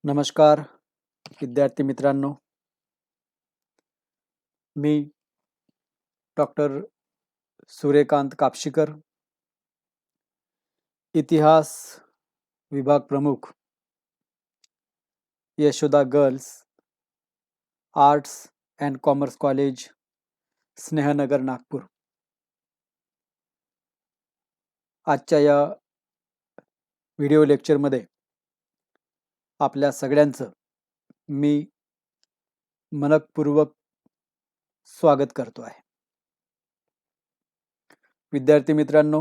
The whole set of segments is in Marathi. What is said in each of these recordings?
नमस्कार विद्यार्थी मित्रांनो. मी डॉक्टर सूर्यकांत कापशीकर, इतिहास विभाग प्रमुख, Yashoda girls arts and commerce college, Snehnagar, Nagpur. आजच्या या व्हिडिओ लेक्चरमध्ये आपल्या सगळ्यांचं मी मनपूर्वक स्वागत करतो आहे. विद्यार्थी मित्रांनो,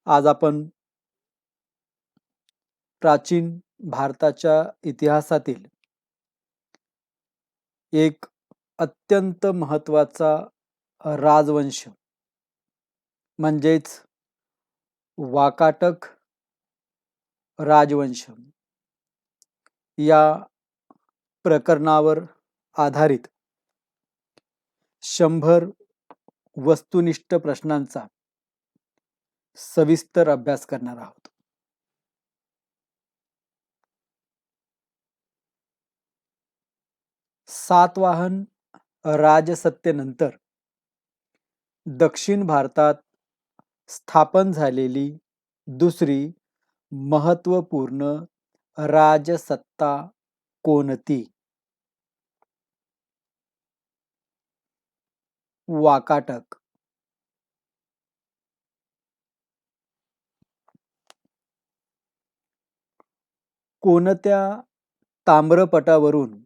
आज आपण प्राचीन भारताच्या इतिहासातील एक अत्यंत महत्त्वाचा राजवंश म्हणजेच वाकाटक राजवंश या प्रकरणावर आधारित 100 वस्तुनिष्ठ प्रश्नांचा सविस्तर अभ्यास करणार आहोत. सातवाहन राजसत्तेनंतर दक्षिण भारतात स्थापन झालेली दुसरी महत्त्वपूर्ण राजसत्ता कोणती? वाकाटक. कोणत्या ताम्रपटावरून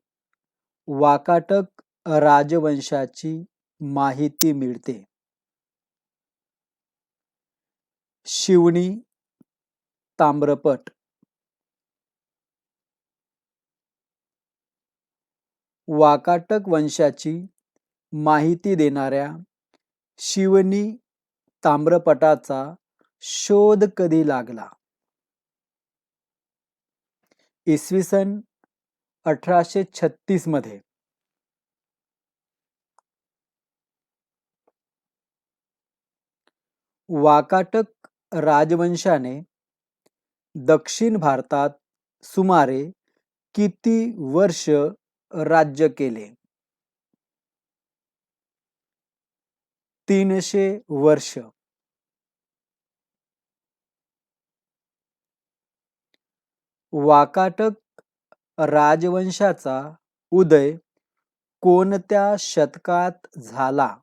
वाकाटक राजवंशाची माहिती मिळते? शिवणी ताम्रपट. वाकाटक वंशाची माहिती देणाऱ्या शिवणी ताम्रपटाचा शोध कधी लागला? इसवी सन 1836 मध्ये. वाकाटक राजवंशाने दक्षिण भारतात सुमारे किती वर्ष राज्य केले? 300 वर्ष. वाकाटक राजवंशाचा उदय कोणत्या शतकात झाला?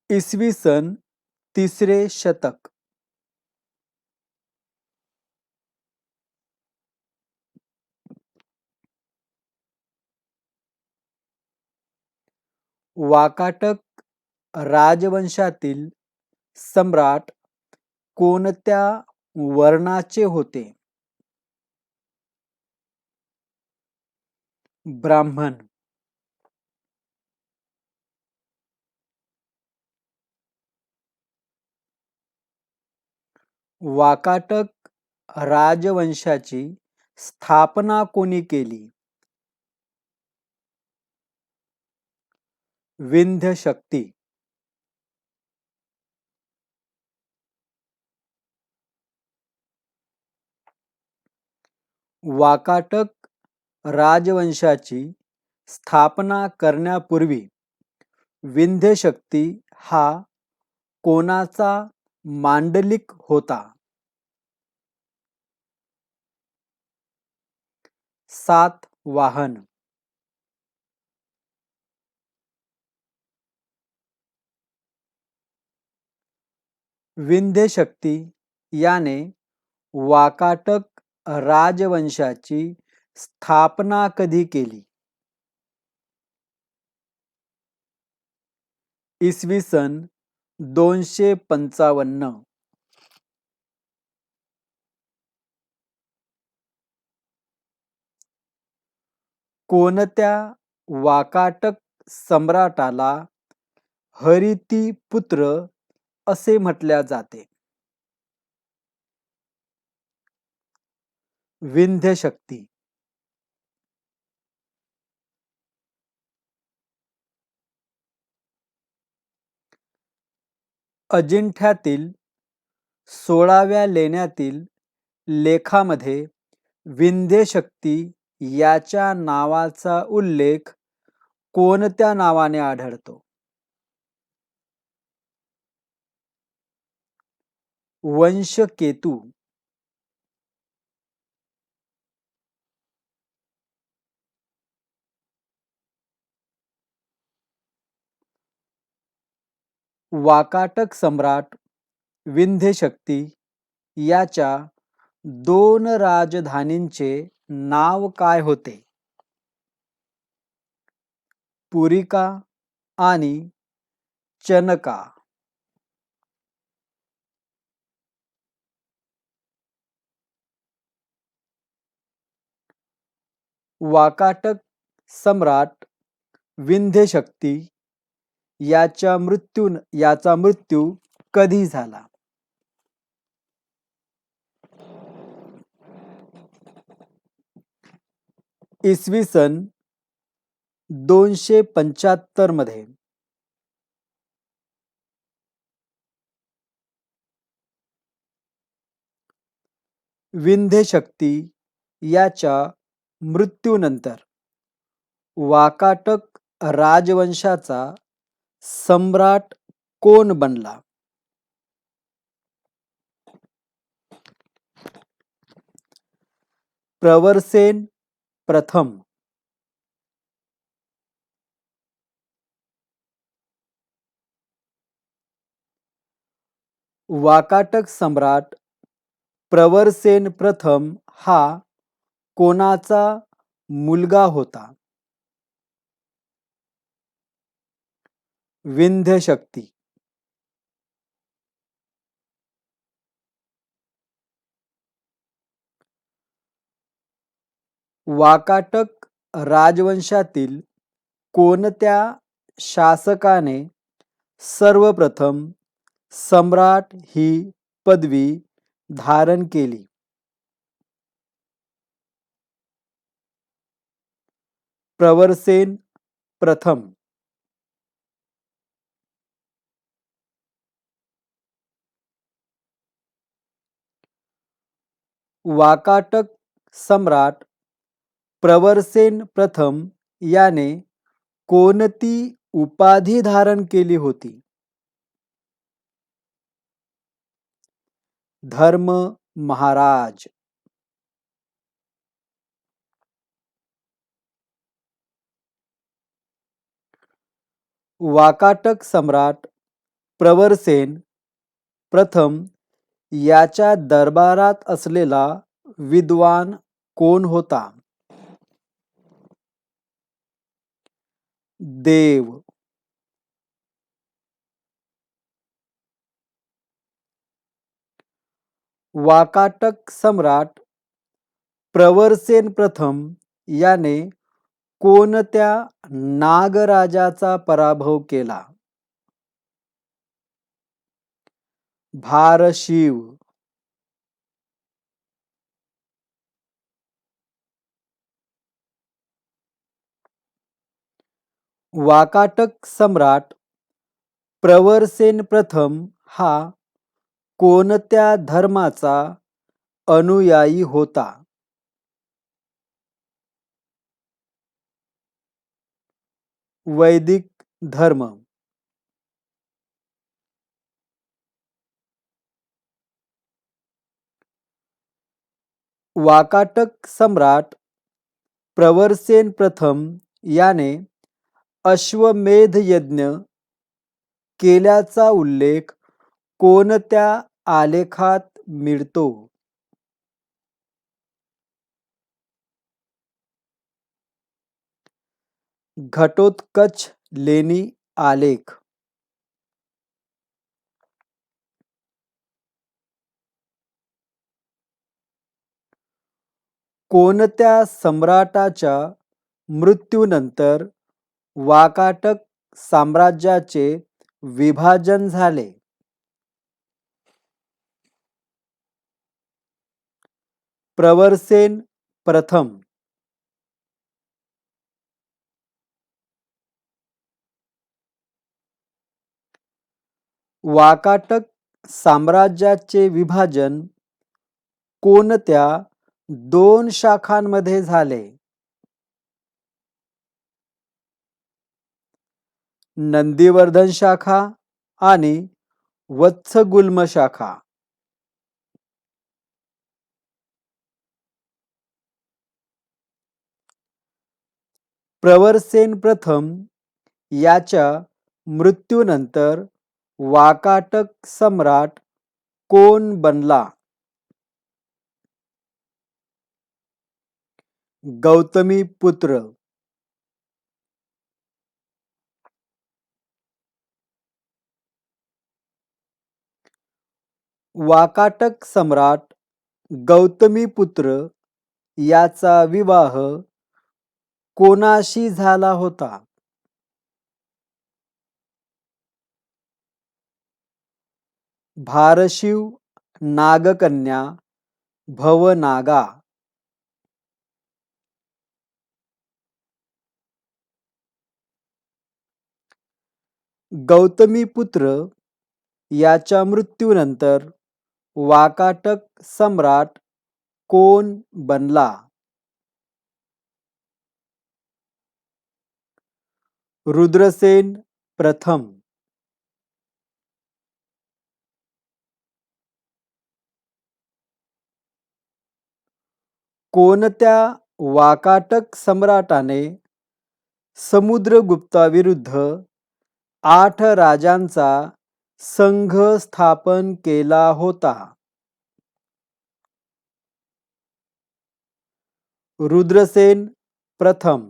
इसवी सन 3रे शतक. वाकाटक राजवंशातील सम्राट कोणत्या वर्णाचे होते? ब्राह्मण. वाकाटक राजवंशाची स्थापना कोणी केली? विंध्य शक्ती. वाकाटक राजवंशाची स्थापना करण्यापूर्वी विंध्य शक्ती हा कोणाचा मांडलिक होता? सातवाहन. विंध्य शक्ती याने वाकाटक राजवंशाची स्थापना कधी केली? इसवी सन 255. कोणत्या वाकाटक सम्राटाला हरितिपुत्र असे म्हटल्या जाते? विंध्य शक्ती. अजिंठ्यातील 16व्या लेण्यातील लेखामध्ये विंध्य शक्ती याच्या नावाचा उल्लेख कोणत्या नावाने आढळतो? वंशकेतू. वाकाटक सम्राट विंध्य शक्ती याच्या 2 राजधानींचे नाव काय होते? पुरिका आणि चनका. वाकाटक सम्राट विंध्य शक्ती याचा मृत्यू कधी झाला? इसवी सन 275 मध्ये. विंध्य शक्ती याच्या मृत्यूनंतर वाकाटक राजवंशाचा सम्राट कोण बनला? प्रवरसेन प्रथम. वाकाटक सम्राट प्रवरसेन प्रथम हा कोणाचा मुलगा होता? विंध्य शक्ती. वाकाटक राजवंशातील कोणत्या शासकाने सर्वप्रथम सम्राट ही पदवी धारण केली? प्रवरसेन प्रथम. वाकाटक सम्राट प्रवरसेन प्रथम याने कोणती उपाधी धारण केली होती? धर्म महाराज. वाकाटक सम्राट प्रवरसेन प्रथम याच्या दरबारात असलेला विद्वान कोण होता? देव. वाकाटक सम्राट प्रवरसेन प्रथम याने कोणत्या नागराजाचा पराभव केला? भारशिव. वाकाटक सम्राट प्रवरसेन प्रथम हा कोणत्या धर्माचा अनुयायी होता? वैदिक धर्म. वाकाटक सम्राट प्रवरसेन प्रथम याने अश्वमेध यज्ञ केल्याचा उल्लेख कोणत्या आलेखात मिळतो? घटोत्कच लेणी आलेख. कोणत्या सम्राटाच्या मृत्यूनंतर वाकाटक साम्राज्याचे विभाजन झाले? प्रवरसेन प्रथम. वाकाटक साम्राज्याचे विभाजन कोणत्या दोन शाखांमध्ये झाले? नंदीवर्धन शाखा आणि वत्सगुल्म शाखा. प्रवरसेन प्रथम याच्या मृत्यूनंतर वाकाटक सम्राट कोण बनला? गौतमीपुत्र. वाकाटक सम्राट गौतमीपुत्र याचा विवाह कोणाशी झाला होता? भारशिव नागकन्या भवनागा. गौतमीपुत्र याच्या मृत्यूनंतर वाकाटक सम्राट कोण बनला? रुद्रसेन प्रथम. कोणत्या वाकाटक सम्राटाने समुद्रगुप्ताविरुद्ध 8 राजांचा संघ स्थापन केला होता? रुद्रसेन प्रथम.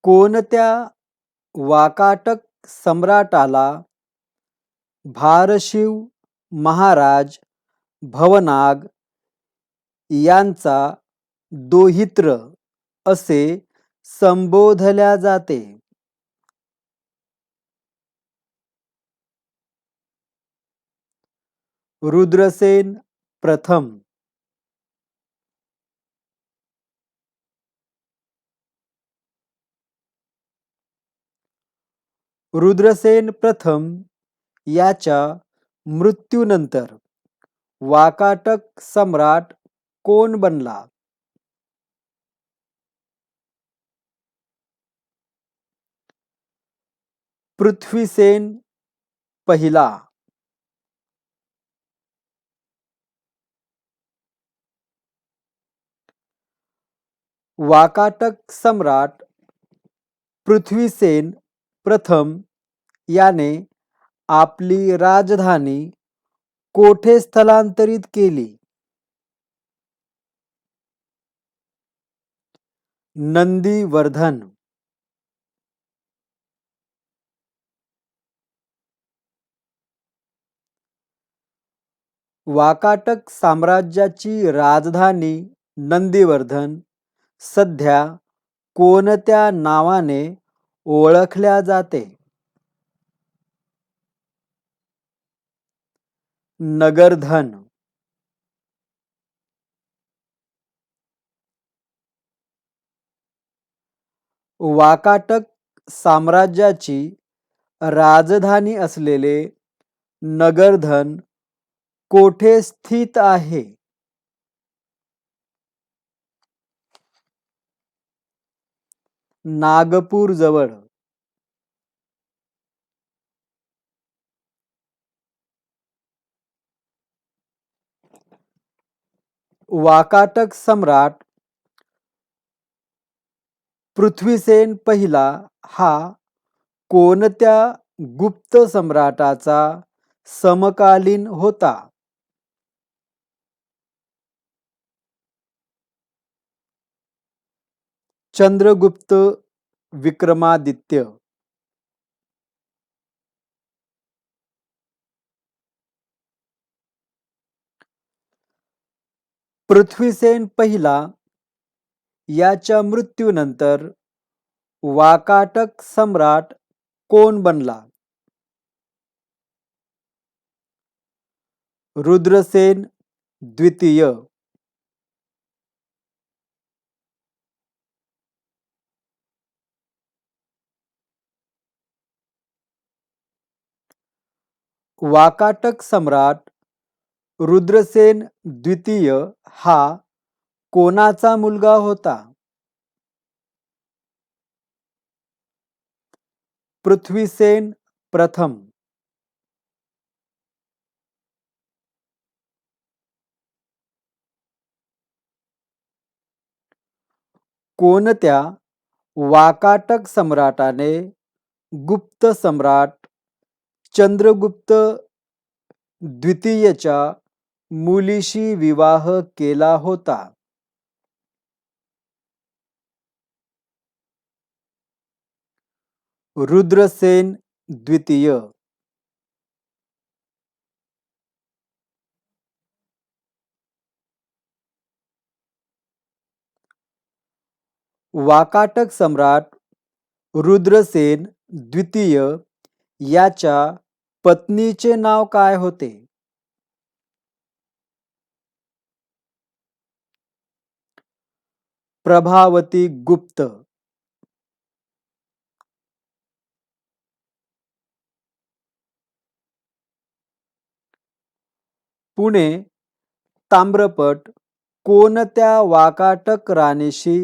कोणत्या वाकाटक सम्राटाला भारशिव महाराज भवनाग यांचा दोहित्र असे संबोधल्या जाते? रुद्रसेन प्रथम. रुद्रसेन प्रथम याच्या मृत्यूनंतर वाकाटक सम्राट कोण बनला? पृथ्वीसेन पहिला. वाकाटक सम्राट पृथ्वीसेन प्रथम याने आपली राजधानी कोठे स्थलांतरित केली? नंदीवर्धन. वाकाटक साम्राज्याची राजधानी नंदीवर्धन सध्या कोणत्या नावाने ओळखल्या जाते? नगरधन. वाकाटक साम्राज्याची राजधानी असलेले नगरधन कोठे स्थित आहे? नागपूर जवळ. वाकाटक सम्राट पृथ्वीसेन पहिला हा कोणत्या गुप्त सम्राटाचा समकालीन होता? चंद्रगुप्त विक्रमादित्य. पृथ्वीसेन पहिला याच्या मृत्यूनंतर वाकाटक सम्राट कोण बनला? रुद्रसेन द्वितीय. वाकाटक सम्राट रुद्रसेन द्वितीय हा कोणाचा मुलगा होता? पृथ्वीसेन प्रथम. कोणत्या वाकाटक सम्राटाने गुप्त सम्राट चंद्रगुप्त द्वितीयच्या मुलीशी विवाह केला होता? रुद्रसेन द्वितीय. वाकाटक सम्राट रुद्रसेन द्वितीय याच्या पत्नीचे नाव काय होते? प्रभावती गुप्त. पुणे ताम्रपट कोणत्या वाकाटक राणीशी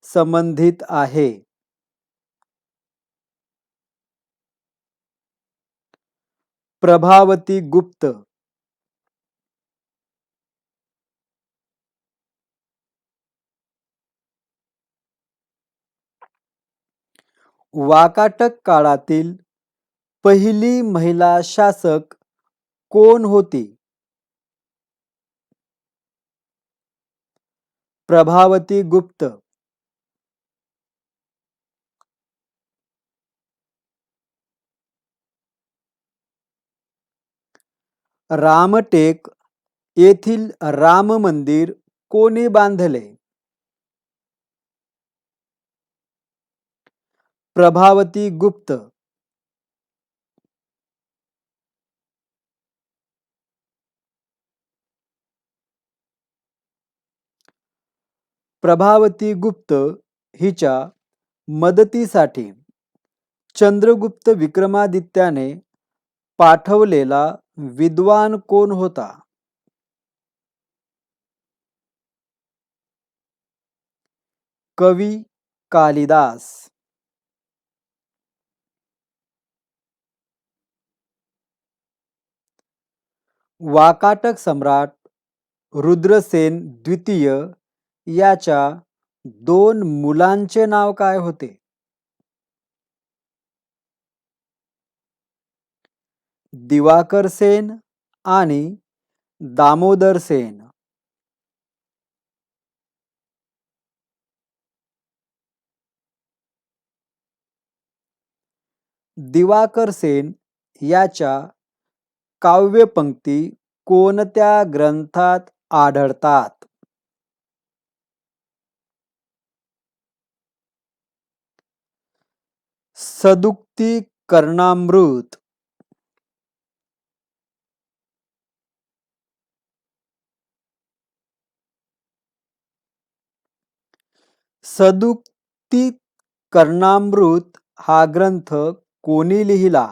संबंधित आहे? प्रभावती गुप्त. वाकाटक काळातील पहिली महिला शासक कोण होती? प्रभावती गुप्त. रामटेक येथील राम मंदिर कोणी बांधले? प्रभावती गुप्त. प्रभावती गुप्त हिच्या मदतीसाठी चंद्रगुप्त विक्रमादित्याने पाठवलेला विद्वान कोण होता? कवी कालिदास. वाकाटक सम्राट रुद्रसेन द्वितीय याच्या दोन मुलांचे नाव काय होते? दिवाकर सेन आणि दामोदर सेन. दिवाकर सेन याच्या काव्यपंक्ती कोणत्या ग्रंथात आढळतात? सदुक्ती कर्णामृत. सदुक्ती कर्णामृत हा ग्रंथ कोणी लिहिला?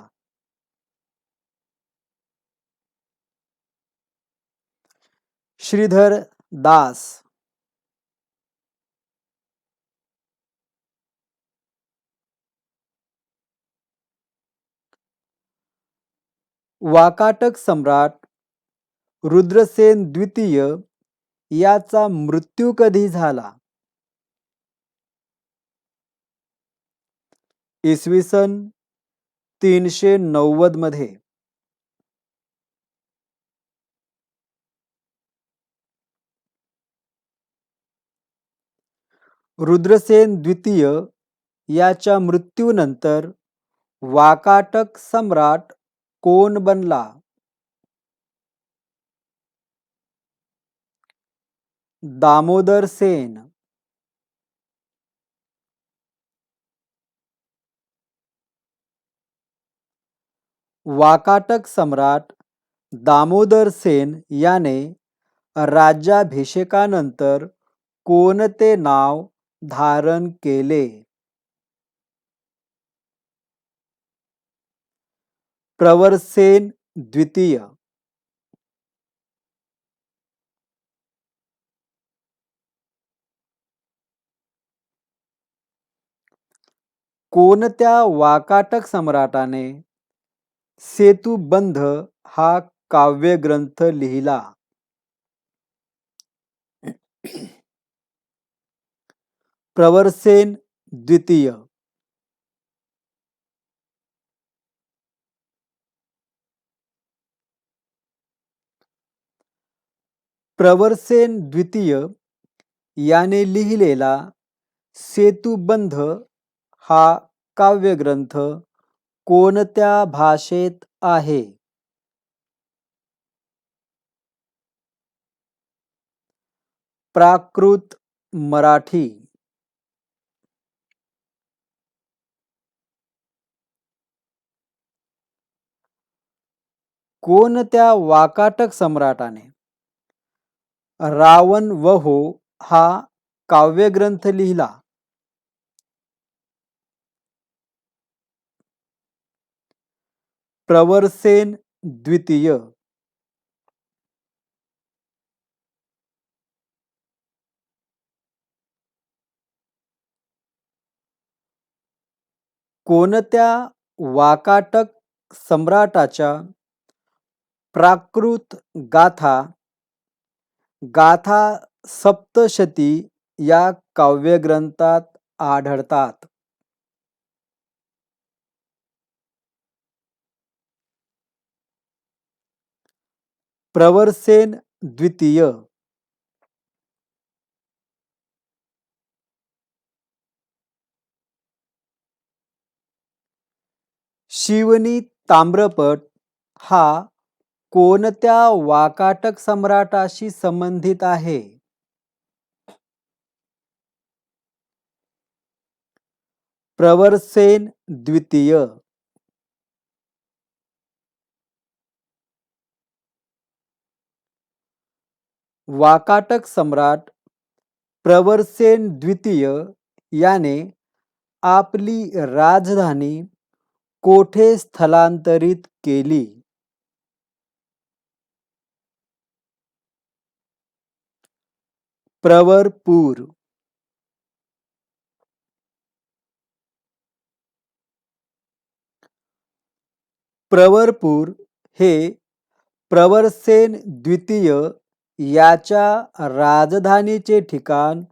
श्रीधर दास. वाकाटक सम्राट रुद्रसेन द्वितीय याचा मृत्यू कधी झाला? इसवी सन 390 मध्ये. रुद्रसेन द्वितीय याच्या मृत्यूनंतर वाकाटक सम्राट कोण बनला? दामोदर सेन. वाकाटक सम्राट दामोदर सेन याने राज्याभिषेकानंतर कोणते नाव धारण केले? प्रवरसेन द्वितीय. कोणत्या वाकाटक सम्राटाने सेतुबंध हा काव्यग्रंथ लिहिला? प्रवरसेन द्वितीय. प्रवरसेन द्वितीय याने लिहिलेला सेतुबंध हा काव्यग्रंथ कोणत्या भाषेत आहे? प्राकृत मराठी. कोणत्या वाकाटक सम्राटाने रावण वहो हा काव्यग्रंथ लिहिला? प्रवरसेन द्वितीय. कोणत्या वाकाटक सम्राटाच्या प्राकृत गाथा गाथा सप्तशती या काव्यग्रंथात आढळतात? प्रवरसेन द्वितीय. शिवनी ताम्रपट हा कोणत्या वाकाटक सम्राटाशी संबंधित आहे? प्रवरसेन द्वितीय. वाकाटक सम्राट प्रवरसेन द्वितीय याने आपली राजधानी कोठे स्थलांतरित केली? प्रवरपूर. प्रवरपूर हे प्रवरसेन द्वितीय याच्या राजधानीचे ठिकाण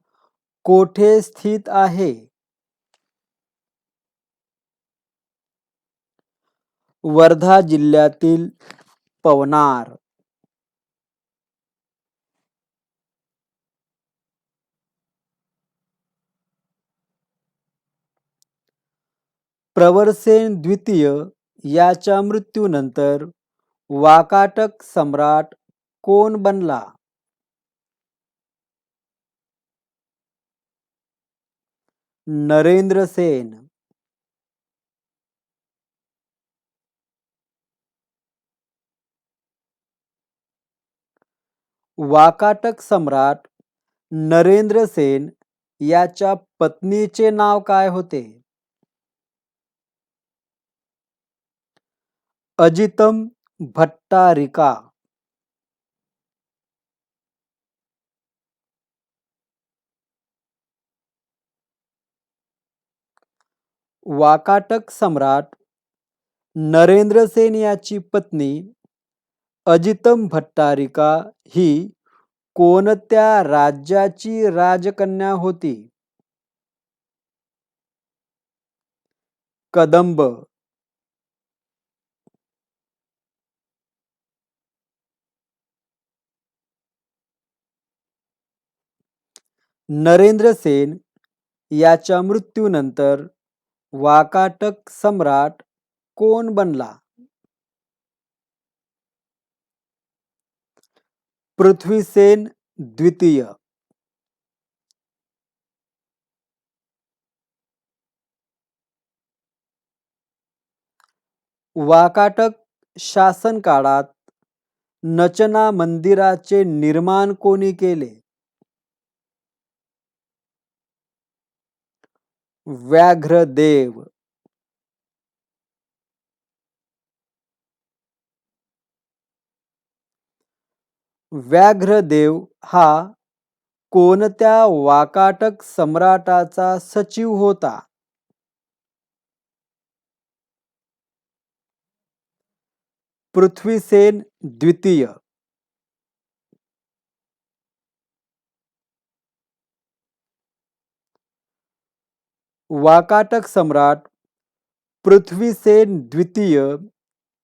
कोठे स्थित आहे? वर्धा जिल्ह्यातील पवनार. प्रवरसेन द्वितीय याच्या मृत्यूनंतर वाकाटक सम्राट कोण बनला? नरेंद्रसेन. वाकाटक सम्राट नरेंद्रसेन याच्या पत्नीचे नाव काय होते? अजितम भट्टारिका. वाकाटक सम्राट नरेंद्रसेन याची पत्नी अजितम भट्टारिका ही कोणत्या राज्याची राजकन्या होती? कदंब. नरेंद्रसेन याच्या मृत्यूनंतर वाकाटक सम्राट कोण बनला? पृथ्वीसेन द्वितीय. वाकाटक शासनकाळात नचना मंदिराचे निर्माण कोणी केले? व्याघ्रदेव. व्याघ्रदेव हा कोणत्या वाकाटक सम्राटाचा सचिव होता? पृथ्वीसेन द्वितीय. वाकाटक सम्राट पृथ्वीसेन द्वितीय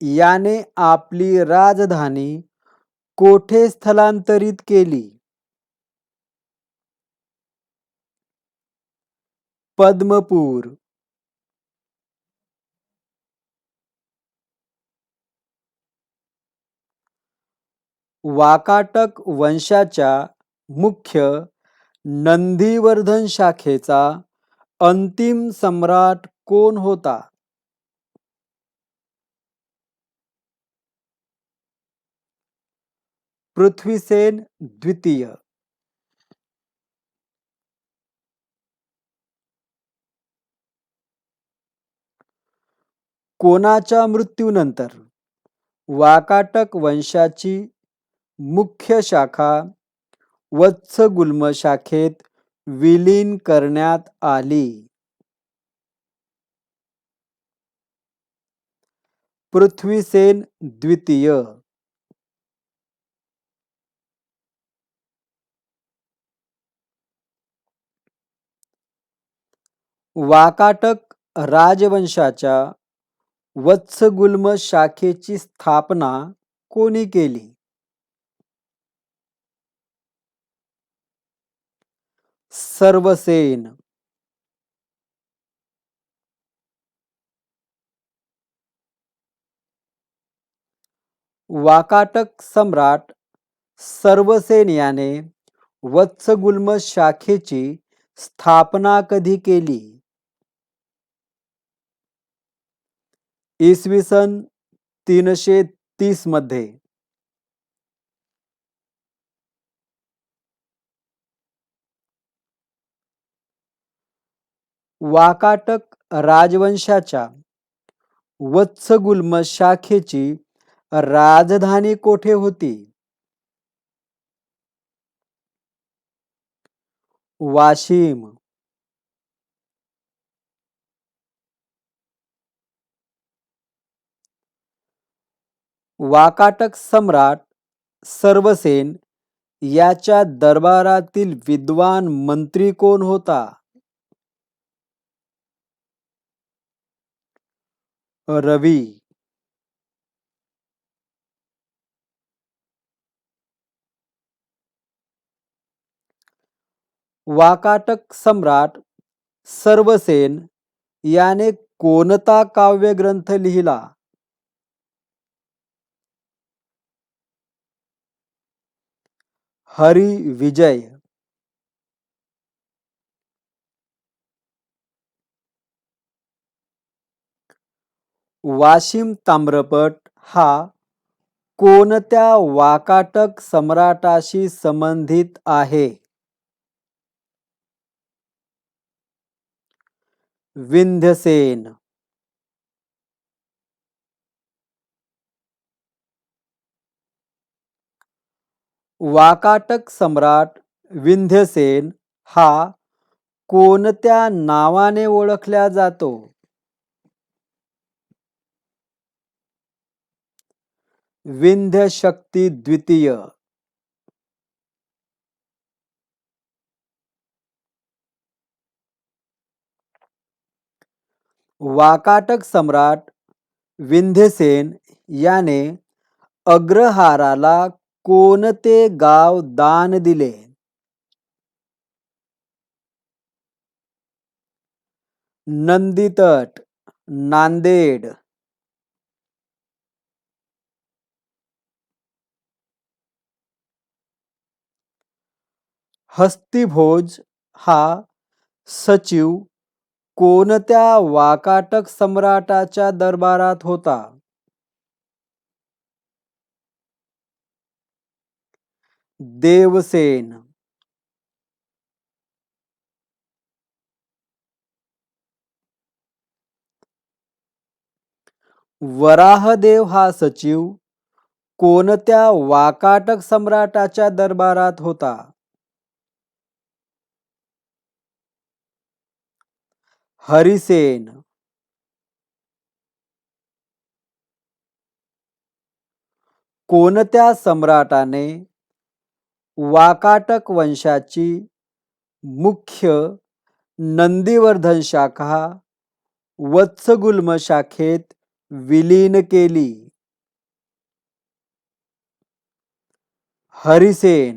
याने आपली राजधानी कोठे स्थलांतरित केली? पद्मपूर. वाकाटक वंशाच्या मुख्य नंदीवर्धन शाखेचा अंतिम सम्राट कोण होता? पृथ्वीसेन द्वितीय. कोणाच्या मृत्यूनंतर वाकाटक वंशाची मुख्य शाखा वत्सगुल्म शाखेत विलीन करण्यात आली? पृथ्वीसेन द्वितीय. वाकाटक राजवंशाच्या वत्सगुल्म शाखेची स्थापना कोणी केली? सर्वसेन. वाकाटक सम्राट सर्वसेन याने वत्सगुल्म शाखेची स्थापना कधी केली? इसवी सन 330 मध्ये. वाकाटक राजवंशाच्या वत्सगुल्म शाखेची राजधानी कोठे होती? वाशीम. वाकाटक सम्राट सर्वसेन याच्या दरबारातील विद्वान मंत्री कोण होता? रवी. वाकाटक सम्राट सर्वसेन याने कोणता काव्यग्रंथ लिहिला? हरी विजय. वाशीम ताम्रपट हा कोणत्या वाकाटक सम्राटाशी संबंधित आहे? विंध्यसेन. वाकाटक सम्राट विंध्यसेन हा कोणत्या नावाने ओळखला जातो? विंध्य शक्ती द्वितीय. वाकाटक सम्राट विंध्यसेन याने अग्रहाराला कोणते गाव दान दिले? नंदीतट. नांदेड. हस्तिभोज हा सचिव कोणत्या वाकाटक सम्राटाच्या दरबारात होता? देवसेन. वराहदेव हा सचिव कोणत्या वाकाटक सम्राटाच्या दरबारात होता? हरिसेन. कोणत्या सम्राटाने वाकाटक वंशाची मुख्य नंदीवर्धन शाखा वत्सगुल्म शाखेत विलीन केली? हरिसेन.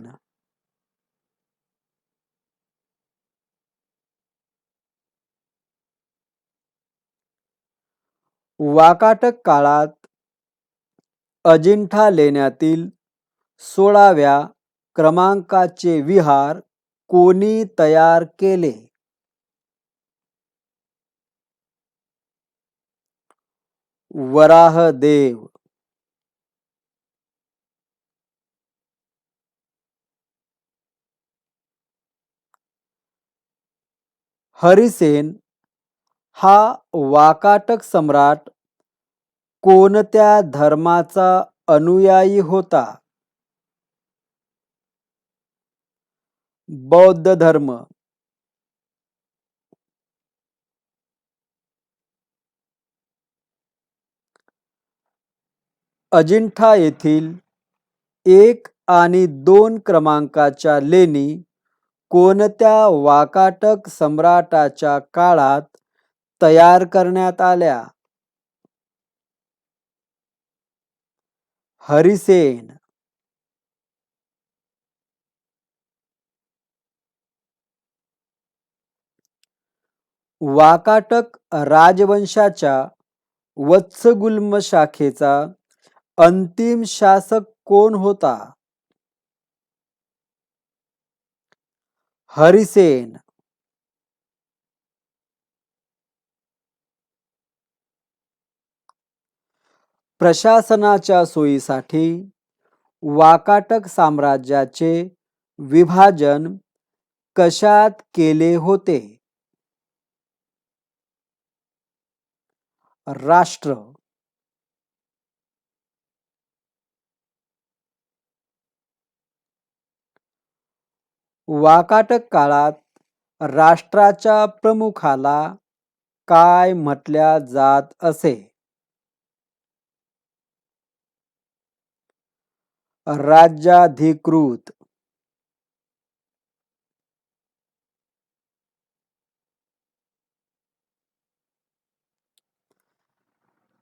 वाकाटक काळात अजिंठा लेण्यातील 16व्या क्रमांकाचे विहार कोणी तयार केले? वराहदेव. हरिसेन हा वाकाटक सम्राट कोणत्या धर्माचा अनुयायी होता? बौद्ध धर्म. अजिंठा येथील 1 आणि 2 क्रमांकाच्या लेणी कोणत्या वाकाटक सम्राटाच्या काळात तयार करण्यात आल्या? हरिसेन. वाकाटक राजवंशाच्या वत्सगुल्म शाखेचा अंतिम शासक कोण होता? हरिसेन. प्रशासनाच्या सोयीसाठी वाकाटक साम्राज्याचे विभाजन कशात केले होते? राष्ट्र. वाकाटक काळात राष्ट्राच्या प्रमुखाला काय म्हटल्या जात असे? राज्याधिकृत.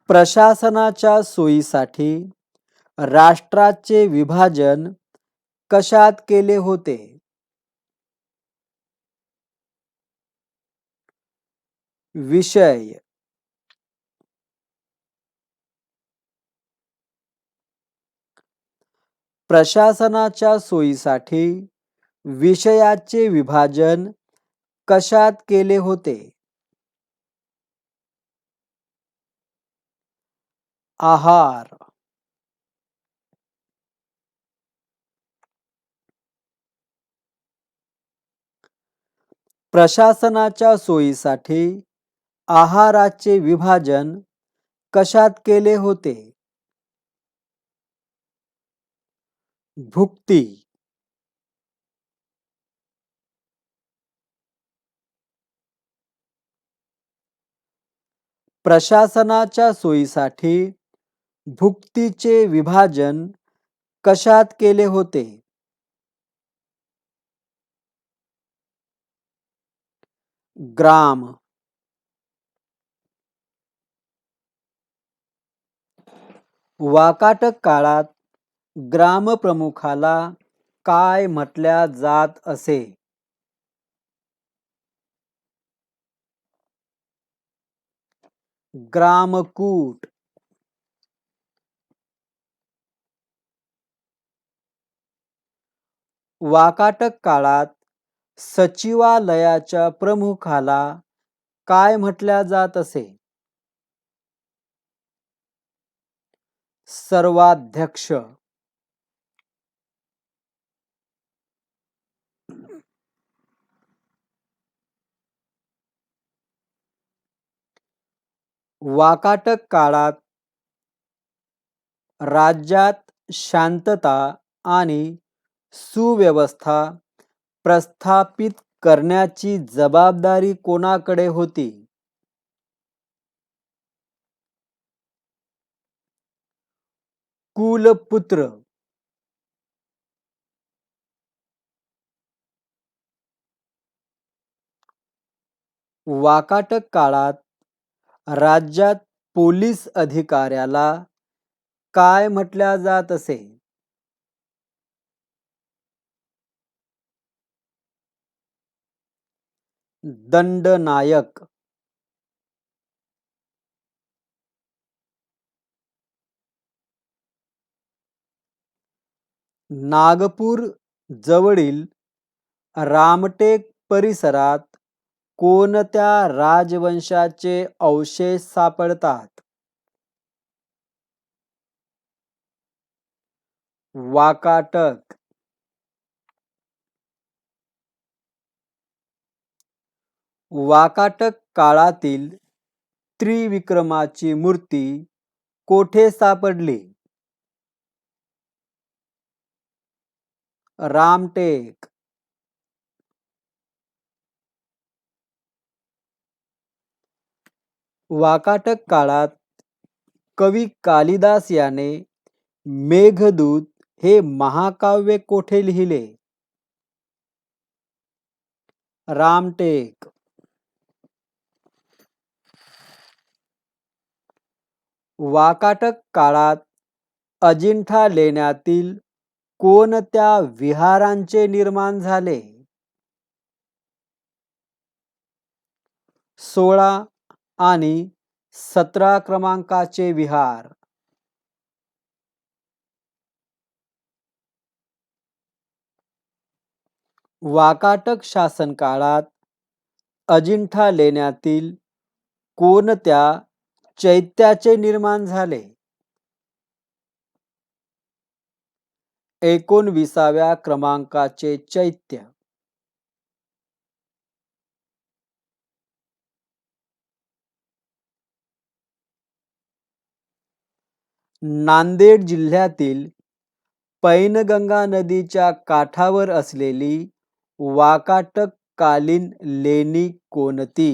प्रशासनाच्या सोयीसाठी राष्ट्राचे विभाजन कशात केले होते? विषय. प्रशासनाच्या सोयीसाठी विषयाचे विभाजन कशात केले होते? आहार. प्रशासनाच्या सोयीसाठी आहाराचे विभाजन कशात केले होते? भुक्ती. प्रशासनाच्या सोयीसाठी भुक्तीचे विभाजन कशात केले होते? ग्राम. वाकाटक काळात ग्रामप्रमुखाला काय म्हटल्या जात असे? ग्रामकूट. वाकाटक काळात सचिवालयाच्या प्रमुखाला काय म्हटल्या जात असे? सर्वाध्यक्ष. वाकाटक काळात राज्यात शांतता आणि सुव्यवस्था प्रस्थापित करण्याची जबाबदारी कोणाकडे होती? कुलपुत्र. वाकाटक काळात राज्यात पोलीस अधिकाऱ्याला काय म्हटल्या जात असे? दंडनायक. नागपूर जवळील रामटेक परिसरात कोणत्या राजवंशाचे अवशेष सापडतात? वाकाटक. वाकाटक काळातील त्रिविक्रमाची मूर्ती कोठे सापडली? रामटेक. वाकाटक काळात कवी कालिदास याने मेघदूत हे महाकाव्य कोठे लिहिले? रामटेक. वाकाटक काळात अजिंठा लेण्यातील कोणत्या विहारांचे निर्माण झाले? 16 आणि 17 क्रमांकाचे विहार. वाकाटक शासन काळात अजिंठा लेण्यातील कोणत्या चैत्याचे निर्माण झाले? 19व्या क्रमांकाचे चैत्य. नांदेड जिल्ह्यातील पैनगंगा नदीच्या काठावर असलेली वाकाटक कालीन लेणी कोणती?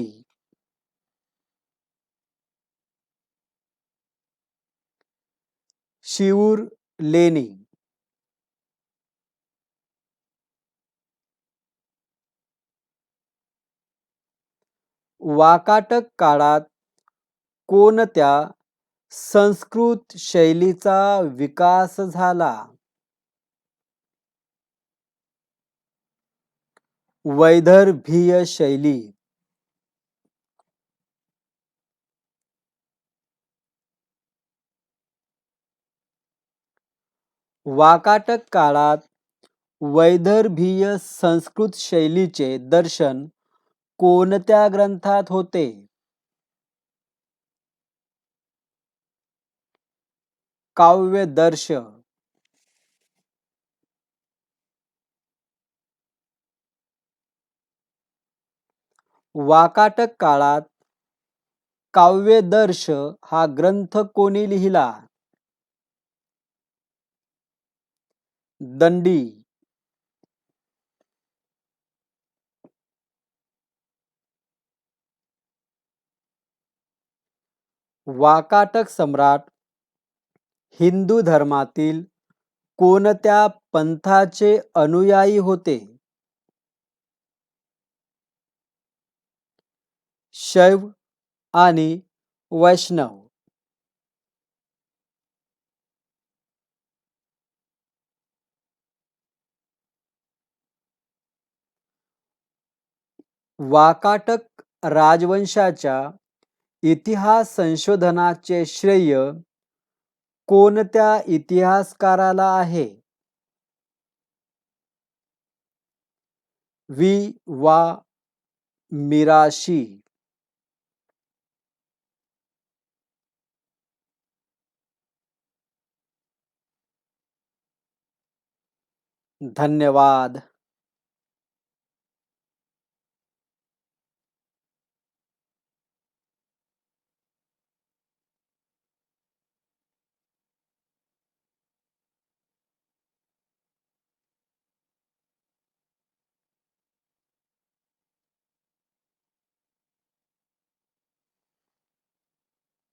शिऊर लेणी. वाकाटक काळात कोणत्या संस्कृत शैलीचा विकास झाला? वैदर्भीय शैली. वाकाटक काळात वैदर्भीय संस्कृत शैलीचे दर्शन कोणत्या ग्रंथात होते? काव्यदर्श. वाकाटक काळात काव्यदर्श हा ग्रंथ कोणी लिहिला? दंडी. वाकाटक सम्राट हिंदू धर्मातील कोणत्या पंथाचे अनुयायी होते? शैव आणि वैष्णव. वाकाटक राजवंशाच्या इतिहास संशोधनाचे श्रेय कोणत्या इतिहासकाराला आहे? वा. मिराशी. धन्यवाद.